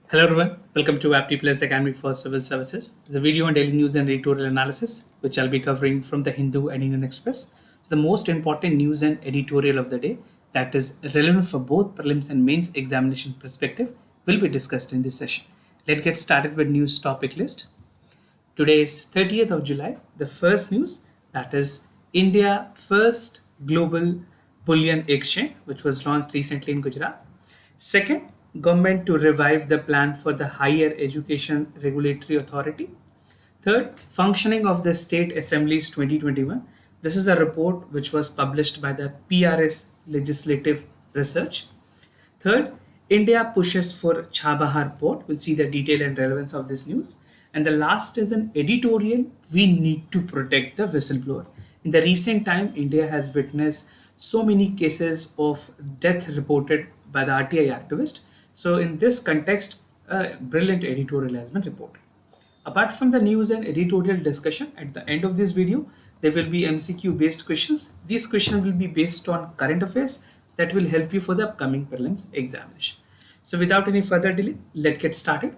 Hello everyone, welcome to Apti Plus Academy for Civil Services. The video on daily news and editorial analysis, which I'll be covering from the Hindu and Indian Express. The most important news and editorial of the day that is relevant for both prelims and mains examination perspective will be discussed in this session. Let's get started with news topic list. Today is 30th of July. The first news that is India first global bullion exchange, which was launched recently in Gujarat. Second, government to revive the plan for the Higher Education Regulatory Authority. Third, functioning of the state assemblies 2021. This is a report which was published by the PRS Legislative Research. Third, India pushes for Chabahar Port. We'll see the detail and relevance of this news. And the last is an editorial. We need to protect the whistleblower. In the recent time, India has witnessed so many cases of death reported by the RTI activist. So in this context, a brilliant editorial has been reported. Apart from the news and editorial discussion, at the end of this video, there will be MCQ based questions. These questions will be based on current affairs that will help you for the upcoming prelims examination. So without any further delay, let's get started.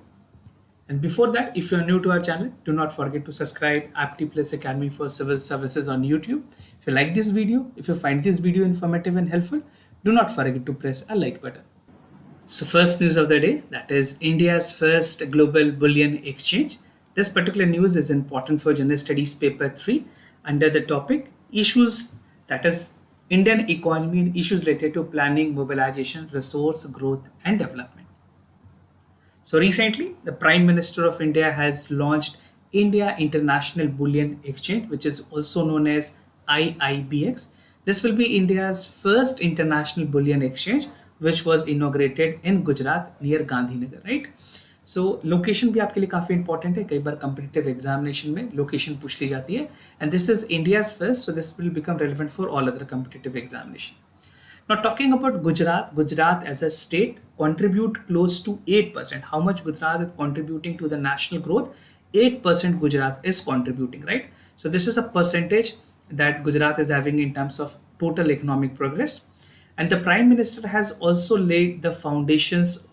And before that, if you're new to our channel, do not forget to subscribe Apti Plus Academy for Civil Services on YouTube. If you like this video, if you find this video informative and helpful, do not forget to press a like button. So first news of the day, that is India's first global bullion exchange. This particular news is important for General Studies paper 3 under the topic issues, that is Indian economy and issues related to planning, mobilization, resource growth and development. So recently, the Prime Minister of India has launched India International Bullion Exchange, which is also known as IIBX. This will be India's first international bullion exchange, which was inaugurated in Gujarat near Gandhinagar, right? So location भी आपके लिए काफी important है. कई बार competitive examination में location पूछ ली जाती है. And this is India's first, so this will become relevant for all other competitive examination. Now talking about Gujarat, Gujarat as a state contribute close to 8%. How much Gujarat is contributing to the national growth? 8% Gujarat is contributing, right? So this is a percentage that Gujarat is having in terms of total economic progress. And the Prime Minister has also laid the foundations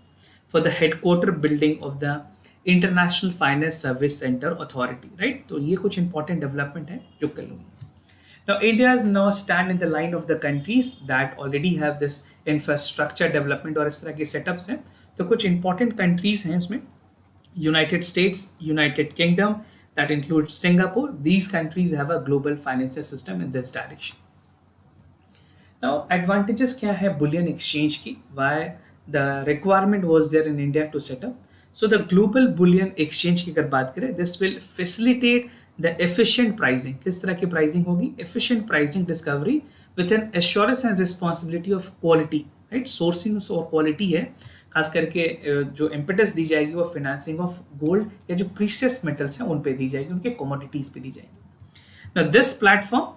for the headquarter building of the International Finance Service Center Authority, right? So ये कुछ important development है जो कर लूँगी. Now India is now stand in the line of the countries that already have this infrastructure development और इस तरह के setups हैं. तो कुछ important countries हैं उसमें United States, United Kingdom, that includes Singapore. These countries have a global financial system in this direction. Now, advantages क्या है bullion exchange की? Why the requirement was there in India to set up? So the global bullion exchange की अगर बात करें, this will facilitate the efficient pricing. किस तरह की pricing होगी? Efficient pricing discovery with an assurance and responsibility of quality, right? Sourcing और quality है, खास करके जो impetus दी जाएगी वो financing of gold या जो precious metals हैं उन पे दी जाएगी, उनके commodities पे दी जाएगी. Now this platform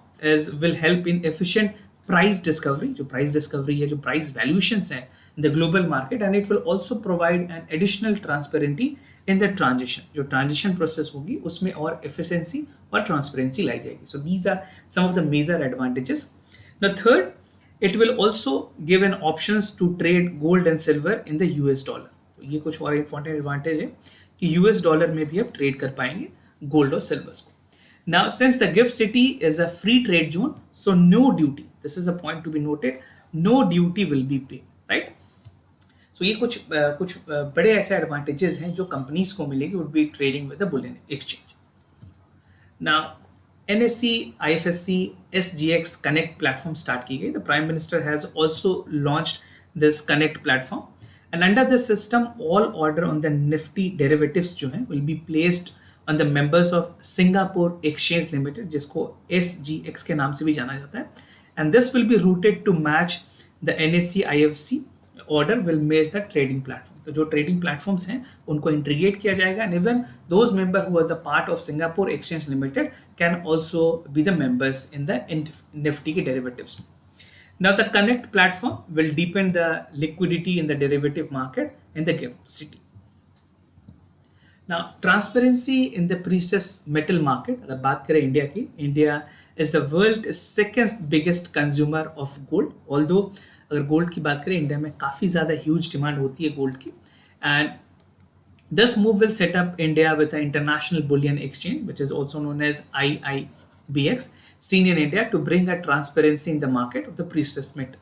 will help in efficient price discovery, जो price discovery है, जो price valuations हैं in the global market, and it will also provide an additional transparency in the transition. जो transition process होगी उसमें और efficiency और transparency लाई जाएगी. So these are some of the major advantages. The third, it will also give an options to trade gold and silver in the US dollar. तो ये कुछ और important advantage है कि US dollar में भी आप trade कर पाएंगे gold और silvers को. Now, since the GIFT City is a free trade zone, so no duty. This is a point to be noted. No duty will be paid, right? So ये कुछ बड़े ऐसे advantages हैं जो companies को मिलेगी would be trading with the bullion exchange. Now, NSE, IFSC, SGX Connect platform start की गई. The Prime Minister has also launched this Connect platform, and under this system, all order on the Nifty derivatives जो हैं will be placed on the members of Singapore Exchange Limited, जिसको SGX के नाम से भी जाना जाता है, and this will be routed to match the NSE IFC order will match the trading platform. तो जो trading platforms हैं उनको integrate किया जाएगा, and even those member who was a part of Singapore Exchange Limited can also be the members in the Nifty के derivatives. Now the Connect platform will deepen the liquidity in the derivative market in the GIFT City. Now, transparency in the precious metal market, अगर बात करें India की, India is the world's second biggest consumer of gold. Although अगर gold की बात करें India में काफ़ी ज़्यादा ह्यूज डिमांड होती है गोल्ड की, and This move will set up India with an international bullion exchange, which is also known as IIBX, seen in India to bring a transparency in the market of the precious metal.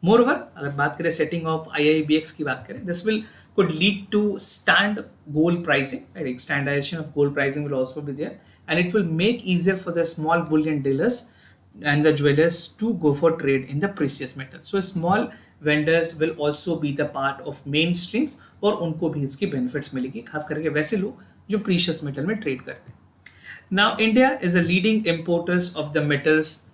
Moreover, अगर बात करें setting of IIBX की बात करें, this will could lead to stand gold pricing. Right? Standardization of gold pricing will also be there, and it will make easier for the small bullion dealers and the jewelers to go for trade in the precious metal. So small vendors will also be the part of mainstreams और उनको भी इसकी benefits मिलेगी, खास करके वैसे लोग जो precious metal में trade करते हैं. Now India is a leading importers of the metals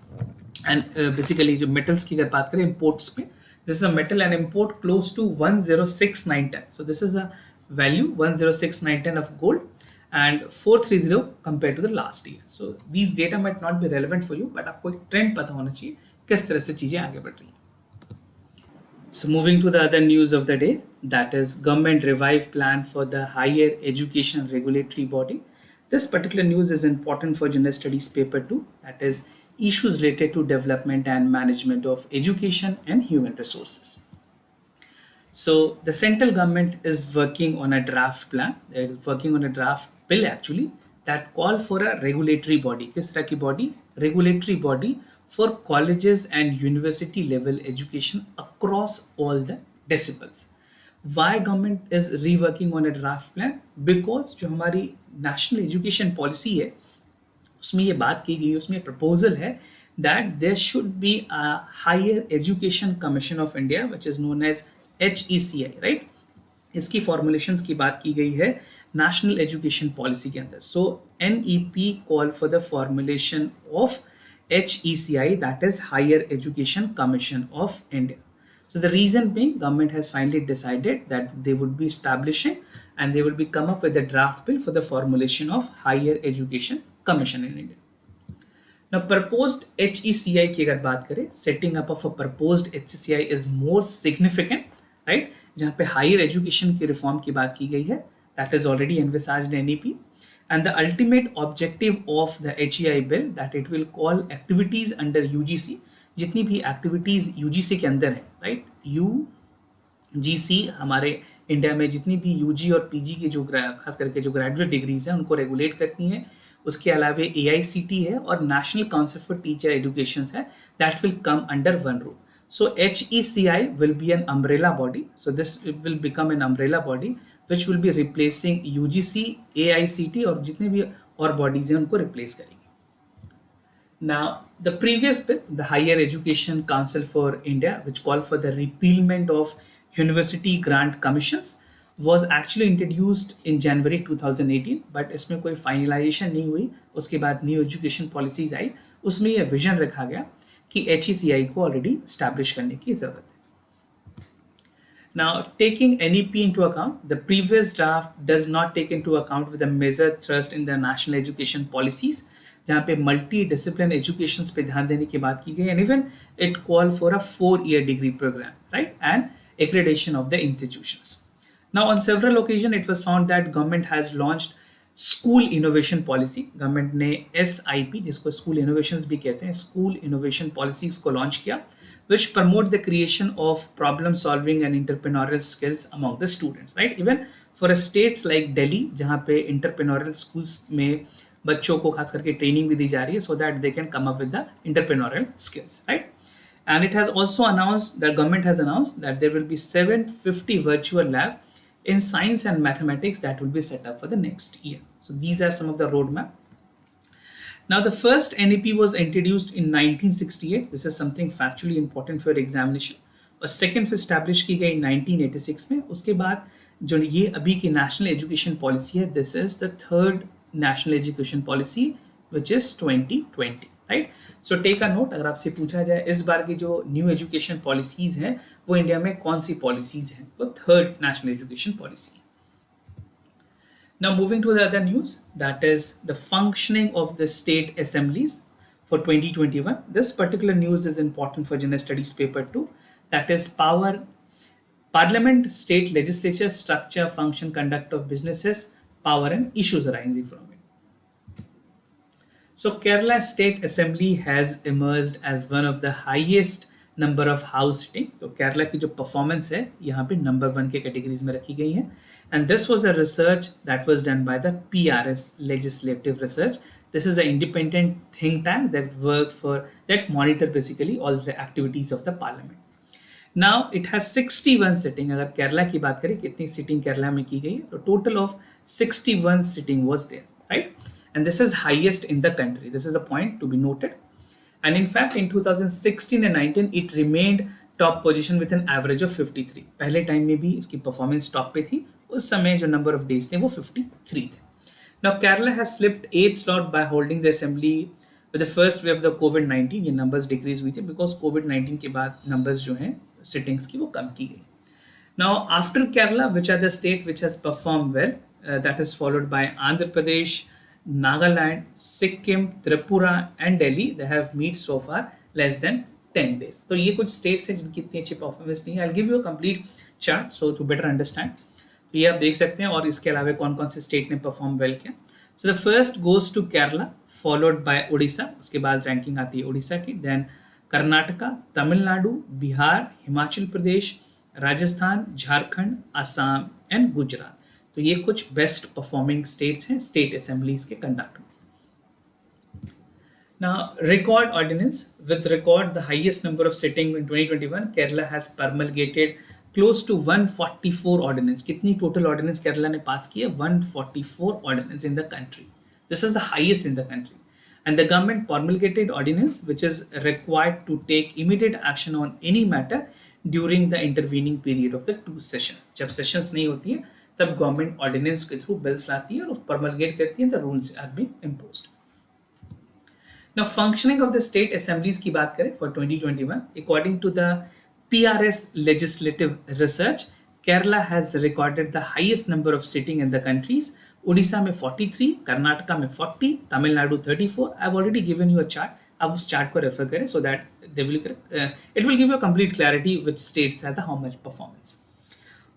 and basically जो metals की अगर बात करें imports में, this is a metal and import close to 106,9 ton. So this is a value 106,9 ton of gold and 430 compared to the last year. So these data might not be relevant for you, but आपको एक trend पता होना चाहिए किस तरह से चीजें आगे बढ़ रही हैं. So moving to the other news of the day, that is government revive plan for the higher education regulatory body. This particular news is important for general studies paper 2, that is issues related to development and management of education and human resources. So the central government is working on a draft plan. It is working on a draft bill actually that call for a regulatory body. किस तरह की body? Regulatory body for colleges and university level education across all the decibels. Why government is reworking on a draft plan? Because जो हमारी national education policy है उसमें ये बात की गई, उसमें proposal है that there should be a higher education commission of India which is known as HECI, right? इसकी formulations की बात की गई है national education policy के अंदर. So NEP call for the formulation of HECI, that is Higher Education Commission of India. So the reason being, government has finally decided that they would be establishing and they will be come up with a draft bill for the formulation of Higher Education Commission in India. Now proposed HECI की अगर बात करें, setting up of a proposed HECI is more significant, right? जहाँ पे higher education की reform की बात की गई है, that is already envisaged in NEP. And the ultimate objective of the HEI bill that it will call activities under UGC, जितनी भी activities UGC के अंदर है, right? UGC हमारे इंडिया में जितनी भी UG और PG की जो खास करके जो ग्रेजुएट डिग्रीज हैं उनको रेगुलेट करती हैं. उसके अलावा AICT है और national council for teacher education है, that will come under one rule. So HECI will be an umbrella body. So this will become an umbrella body which will be replacing UGC, AICT और जितने भी और bodies हैं उनको replace करेंगे. Now the previous bill, the Higher Education Council for India, which called for the repealment of university grant commissions, was actually introduced in January 2018, but इसमें कोई finalization नहीं हुई. उसके बाद new education policies आई, उसमें यह vision रखा गया कि HECI को ऑलरेडी स्टैब्लिश करने की जरूरत है. Now, taking NEP into account, the previous draft does not take into account with a major thrust in the national education policies, जहाँ पे multi-discipline education पे ध्यान देने की बात की गई, and even it called for a 4-year degree program, right, and accreditation of the institutions. Now, on several occasions, it was found that government has launched school innovation policy. Government ने SIP, जिसको school innovations भी कहते हैं, school innovation policies को launch किया, which promote the creation of problem solving and entrepreneurial skills among the students, right? Even for a states like Delhi, जहाँ पे entrepreneurial schools में बच्चों को खास करके ट्रेनिंग भी दी जा रही है, so that they can come up with the entrepreneurial skills, right? And it has also announced, the government has announced that there will be 750 virtual lab in science and mathematics that will be set up for the next year. So these are some of the roadmap. Now the first NEP was introduced in 1968. This is something factually important for examination. और second established की गई 1986 में. उसके बाद जो ये अभी की national education policy है, this is the third national education policy which is 2020, right? So take a note. अगर आपसे पूछा जाए इस बार की जो new education policies हैं वो इंडिया में कौन सी policies हैं, तो third national education policy. Now moving to the other news, that is the functioning of the state assemblies for 2021. This particular news is important for general studies paper 2. That is parliament, state legislature, structure, function, conduct of businesses, power and issues arising from it. So Kerala State Assembly has emerged as one of the highest number of house sitting. तो केरला की जो performance है यहाँ पे number 1 के categories में रखी गई है। And this was a research that was done by the PRS legislative research. This is an independent think tank that work for that monitor basically all the activities of the parliament. Now it has 61 sitting. अगर केरला की बात करें कितनी sitting Kerala में की गई है, तो total of 61 sitting was there, right? And this is highest in the country. This is a point to be noted. And in fact, in 2016 and 19, it remained top position with an average of 53. पहले time में भी इसकी performance top पे थी, उस समय जो number of days थे वो 53 थे. Now Kerala has slipped 8th slot by holding the assembly with the first wave of the COVID-19. ये numbers decrease हुई थी because COVID-19 के बाद numbers जो हैं sittings की वो कम की गई. Now after Kerala, which are the state which has performed well? That is followed by Andhra Pradesh, Nagaland, Sikkim, Tripura and Delhi. They have met so far less than 10 days. तो ये कुछ states हैं जिनकी इतनी अच्छी performance नहीं है. I'll give you a complete chart so to better understand. तो ये आप देख सकते हैं और इसके अलावा कौन कौन से स्टेट ने परफॉर्म वेल किया. So the first goes to Kerala followed by Orissa. उसके बाद रैंकिंग आती है उड़ीसा की, देन कर्नाटका, तमिलनाडु, बिहार, हिमाचल प्रदेश, राजस्थान, झारखंड, असम एंड गुजरात. तो ये कुछ बेस्ट परफॉर्मिंग स्टेट्स हैं स्टेट असेंबलीज के कंडक्ट में. Now, record ordinance. With record the highest number of sitting in 2021, Kerala has promulgated close to 144 ordinance. कितनी total ordinance केरला ने पास की है? 144 ordinance in the country. This is the highest in the country. And the government promulgated ordinance which is required to take immediate action on any matter during the intervening period of the 2 sessions. जब sessions नहीं होती है तब government ordinance के through bills लाती है और promulgate करती है. The rules are being imposed. Now functioning of the state assemblies की बात करें for 2021, according to the PRS legislative research, Kerala has recorded the highest number of sitting in the countries. Odisha में 43, कर्नाटका में 40, Tamil Nadu 34. I've already given you a chart. आप उस chart को refer करें so that they will, it will give you a complete clarity which states have the how much performance.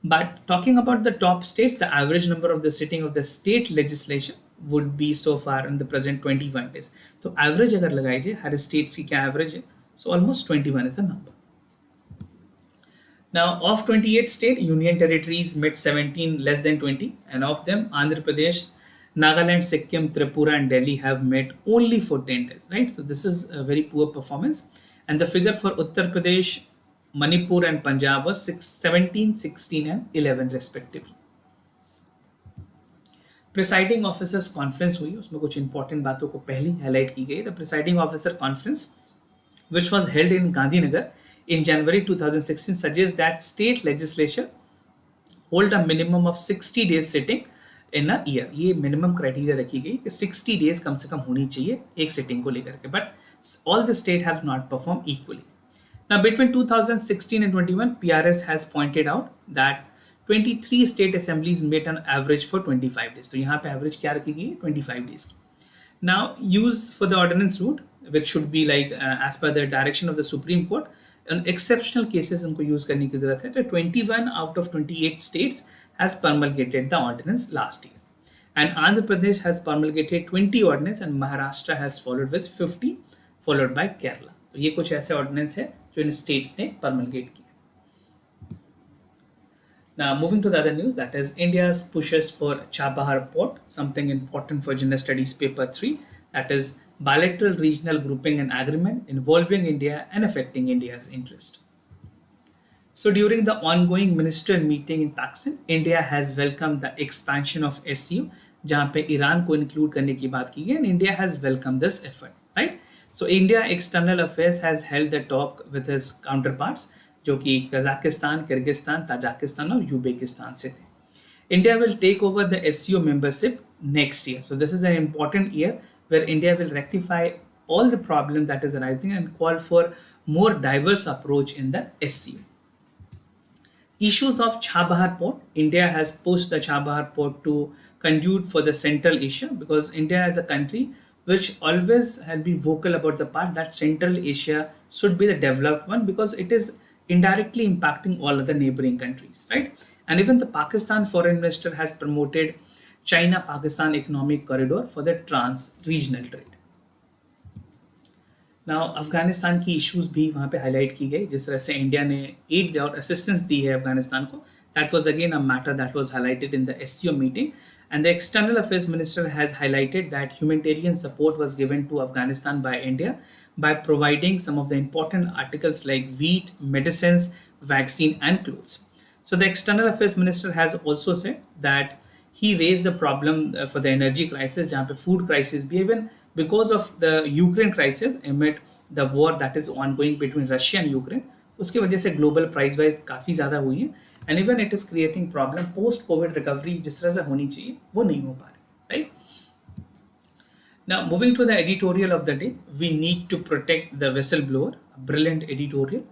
But talking about the top states, the average number of the sitting of the state legislation would be so far in the present 21 days. तो average अगर लगाइए हर states की क्या average है, so almost 21 is the number. Now, of 28 state union territories met 17 less than 20, and of them Andhra Pradesh, Nagaland, Sikkim, Tripura and Delhi have met only for 10 days, right? So this is a very poor performance. And the figure for Uttar Pradesh, Manipur and Punjab was 17, 16 and 11 respectively. Presiding officers conference हुई, उसमें कुछ important बातों को पहले highlight की गई. The presiding officer conference which was held in Gandhinagar in January 2016 suggests that state legislature hold a minimum of 60 days sitting in a year. ये minimum criteria रखी गई कि 60 days कम से कम होनी चाहिए एक sitting को लेकर के, but all the state have not performed equally. Now between 2016 and 21, PRS has pointed out that 23 state assemblies met on average for 25 days. तो यहाँ पे average क्या रखी गई है? 25 days की. Now use for the ordinance route, which should be like as per the direction of the Supreme Court. In exceptional cases उनको use करने की जरूरत है. तो 21 out of 28 states has promulgated the ordinance last year, and Andhra Pradesh has promulgated 20 ordinance and Maharashtra has followed with 50, followed by Kerala. तो ये कुछ ऐसे ordinance है जो इन states ने promulgate किए. Now moving to the other news, that is India's pushes for Chabahar Port, something important for General Studies paper 3, that is bilateral regional grouping and agreement involving India and affecting India's interest. So during the ongoing ministerial meeting in Taksin, India has welcomed the expansion of SCO, जहाँ पे Iran को include करने की बात की गई, and India has welcomed this effort, right? So India External Affairs has held the talk with his counterparts, जो कि कजाकिस्तान, किर्गिस्तान, ताजिकिस्तान और यूबेकिस्तान से थे. India will take over the SCO membership next year. So this is an important year where India will rectify all the problems that is arising and call for more diverse approach in the SCO. Issues of Chabahar Port. India has pushed the Chabahar Port to conduit for the Central Asia, because India is a country which always had been vocal about the part that Central Asia should be the developed one, because it is indirectly impacting all other neighboring countries, right? And even the Pakistan foreign minister has promoted China-Pakistan economic corridor for the trans-regional trade. Now Afghanistan की issues भी वहाँ पे highlight की गई, जिस तरह से India ने एड और असिस्टेंस दी है अफगानिस्तान को. That was again a matter that was highlighted in the SCO meeting. And the External Affairs Minister has highlighted that humanitarian support was given to Afghanistan by India by providing some of the important articles like wheat, medicines, vaccine, and clothes. So the External Affairs Minister has also said that he raised the problem for the energy crisis, जहाँ पे food crisis भी, even because of the Ukraine crisis amid the war that is ongoing between Russia and Ukraine. उसकी वजह से global price wise काफ़ी ज़्यादा हुई है, and even it is creating problem. Post Covid recovery जिस तरह से होनी चाहिए वो नहीं हो पा रही, right. Now, moving to the editorial of the day, we need to protect the whistleblower. A brilliant editorial.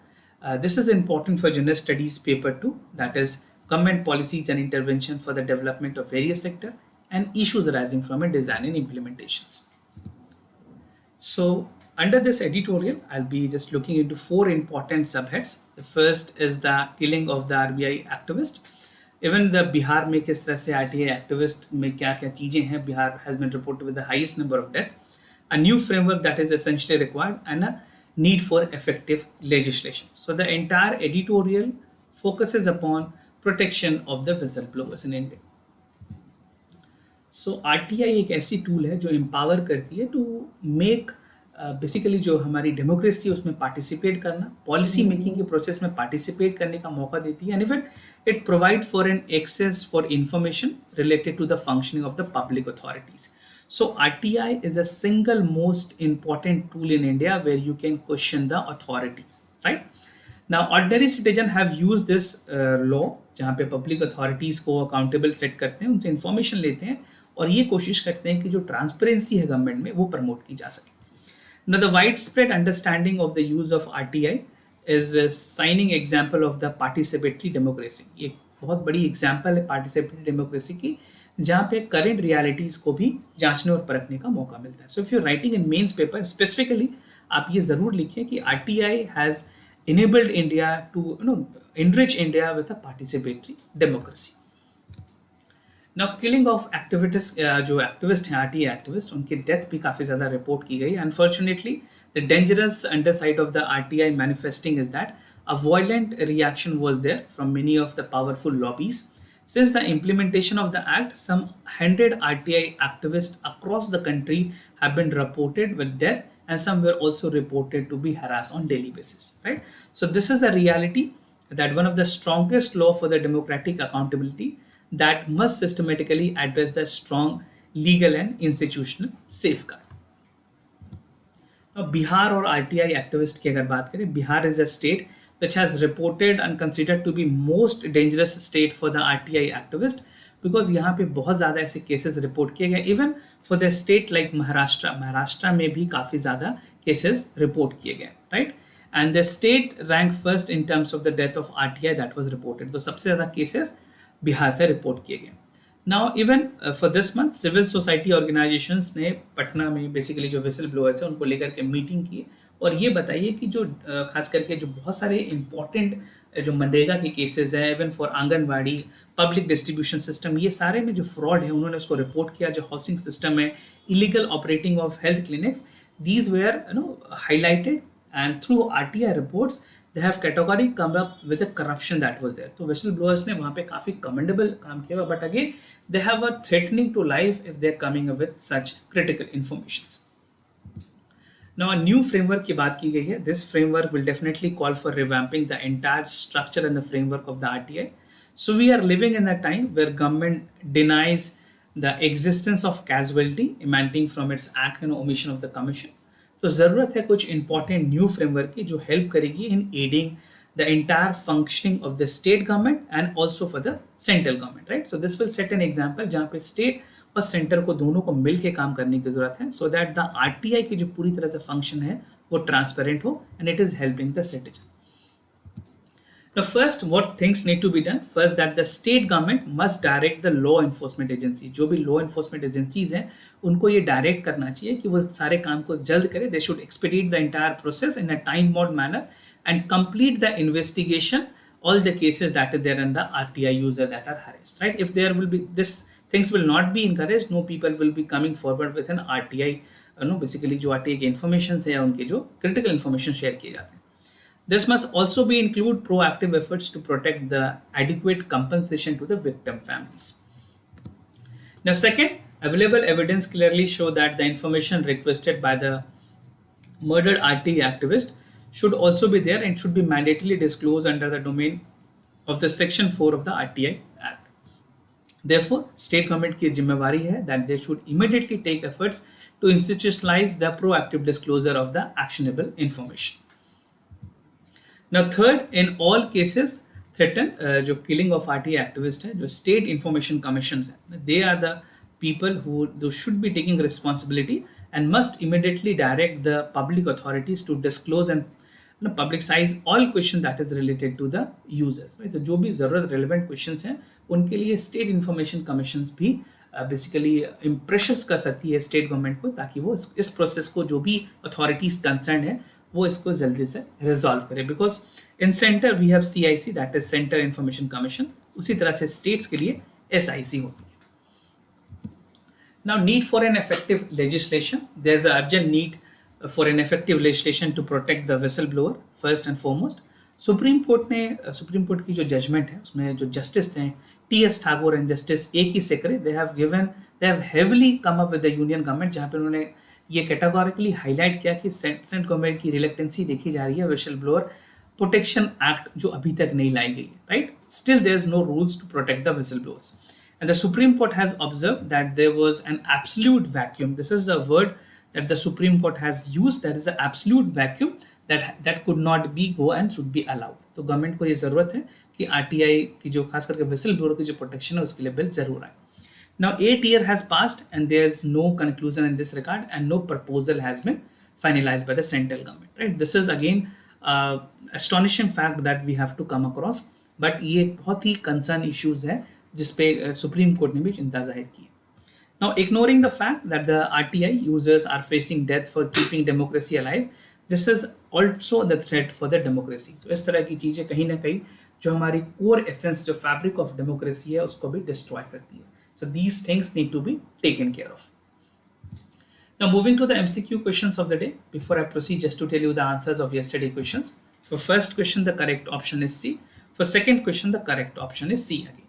This is important for General Studies Paper 2, that is government policies and intervention for the development of various sector and issues arising from it, design and implementations. So, under this editorial, I'll be just looking into 4 important subheads. The first is the killing of the RBI activist. Even the Bihar में किस तरह से RTI activist में क्या क्या चीजें हैं, Bihar has been reported with the highest number of deaths. A new framework that is essentially required and a need for effective legislation. So the entire editorial focuses upon protection of the whistleblowers in India. So RTI एक ऐसी tool है जो empower करती है to make basically जो हमारी democracy है उसमें पार्टिसिपेट करना, पॉलिसी मेकिंग के प्रोसेस में पार्टिसिपेट करने का मौका देती है, and even it provide for an access for information related to the functioning of the public authorities. So RTI is a single most important tool in India where you can question the authorities, right? Now, ordinary citizen have used this law जहाँ पे public authorities को accountable set करते हैं, उनसे information लेते हैं और ये कोशिश करते हैं कि जो ट्रांसपेरेंसी है गवर्नमेंट में वो प्रमोट की जा सके. Now, the widespread understanding of the use of RTI is a shining example of the participatory democracy. ये बहुत बड़ी एग्जाम्पल है पार्टिसिपेटरी डेमोक्रेसी की, जहाँ पे करंट रियलिटीज़ को भी जांचने और परखने का मौका मिलता है. So if you writing in mains paper specifically आप ये ज़रूर लिखें कि RTI has enabled India to enrich India with a participatory democracy. Now, killing of activists, जो एक्टिविस्ट हैं RTI एक्टिविस्ट, उनकी डेथ भी काफ़ी ज़्यादा रिपोर्ट की गई. Unfortunately, the dangerous underside of the RTI manifesting is that a violent reaction was there from many of the powerful lobbies. Since the implementation of the act, some 100 RTI activists across the country have been reported with death, and some were also reported to be harassed on daily basis, right? So this is a reality that one of the strongest law for the democratic accountability that must systematically address the strong legal and institutional safeguard. Now, Bihar और RTI activist की अगर बात करें, Bihar is a state which has reported and considered to be most dangerous state for the RTI activist, because यहाँ पे बहुत ज़्यादा ऐसे केसेस रिपोर्ट किए गए. Even for the state like Maharashtra में भी काफ़ी ज़्यादा केसेस रिपोर्ट किए गए, right. And the state rank first in terms of the death of RTI that was reported. तो सबसे ज़्यादा केसेस बिहार से रिपोर्ट किए गए. Now even for this month civil society organisations ने पटना में बेसिकली जो विसल ब्लोअर्स है उनको लेकर के मीटिंग की और ये बताइए कि जो खास करके जो बहुत सारे इंपॉर्टेंट जो मनरेगा के केसेस हैं, even for anganwadi, public distribution system, ये सारे में जो फ्रॉड है उन्होंने उसको रिपोर्ट किया. जो हाउसिंग सिस्टम है, illegal operating of health clinics, these where highlighted and through RTI reports they have categorically come up with the corruption that was there. तो whistleblowers ने वहाँ पे काफ़ी commendable काम किया, but again they have a threatening to life if they are coming up with such critical informations. Now, a new framework की बात की गई है. This framework will definitely call for revamping the entire structure and the framework of the RTI. So we are living in a time where government denies the existence of casualty emanating from its act and omission of the commission. तो ज़रूरत है कुछ important new framework की जो help करेगी in aiding the entire functioning of the state government and also for the central government, right. So this will set an example जहाँ पे state और सेंटर को दोनों को मिल के काम करने की जरूरत है, सो दैट द RTI की जो पूरी तरह से फंक्शन है वो ट्रांसपेरेंट हो and it is helping the citizen. Now, first, what things need to be done? First, that the state government must direct the law enforcement agency. जो भी law enforcement agencies हैं, उनको ये direct करना चाहिए कि वो सारे काम को जल्द करें. They should expedite the entire process in a time-bound manner and complete the investigation all the cases that are there under RTI user that are harassed. Right? If there will be this things will not be encouraged, no people will be coming forward with an RTI basically जो RTI के information है या उनके जो critical information share किए जाते हैं. This must also be include proactive efforts to protect the adequate compensation to the victim families. Now, second, available evidence clearly show that the information requested by the murdered RT activist should also be there and should be mandatorily disclosed under the domain of the Section 4 of the RTI Act. Therefore, state government की जिम्मेवारी है that they should immediately take efforts to institutionalize the proactive disclosure of the actionable information. Now, third, in all cases threaten जो killing of RT activist है, जो state information commissions है, they are the people who should be taking responsibility and must immediately direct the public authorities to disclose and publicize all questions that is related to the users. Right? तो जो भी जरूरत relevant questions हैं उनके लिए state information commissions भी basically pressures कर सकती है स्टेट गवर्नमेंट को ताकि वो इस प्रोसेस को जो भी अथॉरिटीज कंसर्न है वो इसको जल्दी से रिजॉल्व करे. Because in centre we have CIC that is centre information commission, उसी तरह से स्टेट्स के लिए SIC होती है. Now need for an effective legislation, there is a urgent need for an effective legislation to protect the whistle blower first and foremost. Supreme court की जो judgement है उसमें जो जस्टिस हैं TS Thakur and justice A.K. Sikri, they have heavily come up with the union government, जहाँ पे उन्होंने ये कैटेगोरिकली हाईलाइट किया कि सेंट्रल गवर्नमेंट की रिलेक्टेंसी देखी जा रही है विसल ब्लोअर प्रोटेक्शन एक्ट जो अभी तक नहीं लाई गई है. Right, still there is no rules to protect the whistleblowers and the Supreme Court has observed that there was an absolute vacuum. This is a word that the Supreme Court has used, that is an absolute vacuum that could not be go and should be allowed. तो government को ये जरूरत है कि RTI की जो खास करके विसल ब्लोअर की जो प्रोटेक्शन है उसके लिए बिल जरूर आए. Now 8 year has passed and there is no conclusion in this regard and no proposal has been finalized by the central government. Right? This is again astonishing fact that we have to come across. But ये बहुत ही concern issues है जिसपे supreme court ने भी चिंता जाहिर की. Now, ignoring the fact that the RTI users are facing death for keeping democracy alive, this is also the threat for the democracy. तो इस तरह की चीजें कहीं ना कहीं जो हमारी core essence, जो fabric of democracy है, उसको भी destroy करती है. So these things need to be taken care of. Now, moving to the MCQ questions of the day. Before I proceed, just to tell you the answers of yesterday questions. For first question, the correct option is C. For second question, the correct option is C again.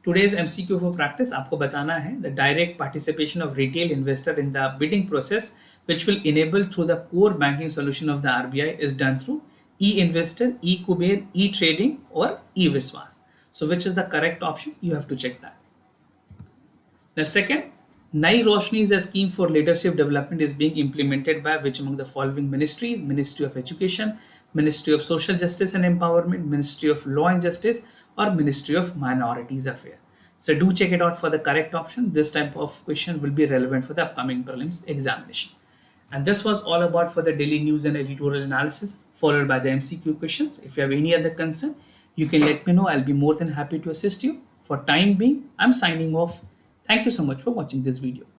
Today's MCQ for practice आपको बताना है the direct participation of retail investor in the bidding process which will enable through the core banking solution of the RBI is done through e-investor, e-Kuber, e-trading or e-Viswas. So which is the correct option? You have to check that. The second, Nai Roshni is a scheme for leadership development is being implemented by which among the following ministries? Ministry of Education, Ministry of Social Justice and Empowerment, Ministry of Law and Justice or Ministry of Minorities Affairs. So do check it out for the correct option. This type of question will be relevant for the upcoming prelims examination. And this was all about for the daily news and editorial analysis followed by the MCQ questions. If you have any other concern, you can let me know. I'll be more than happy to assist you. For time being, I'm signing off. Thank you so much for watching this video.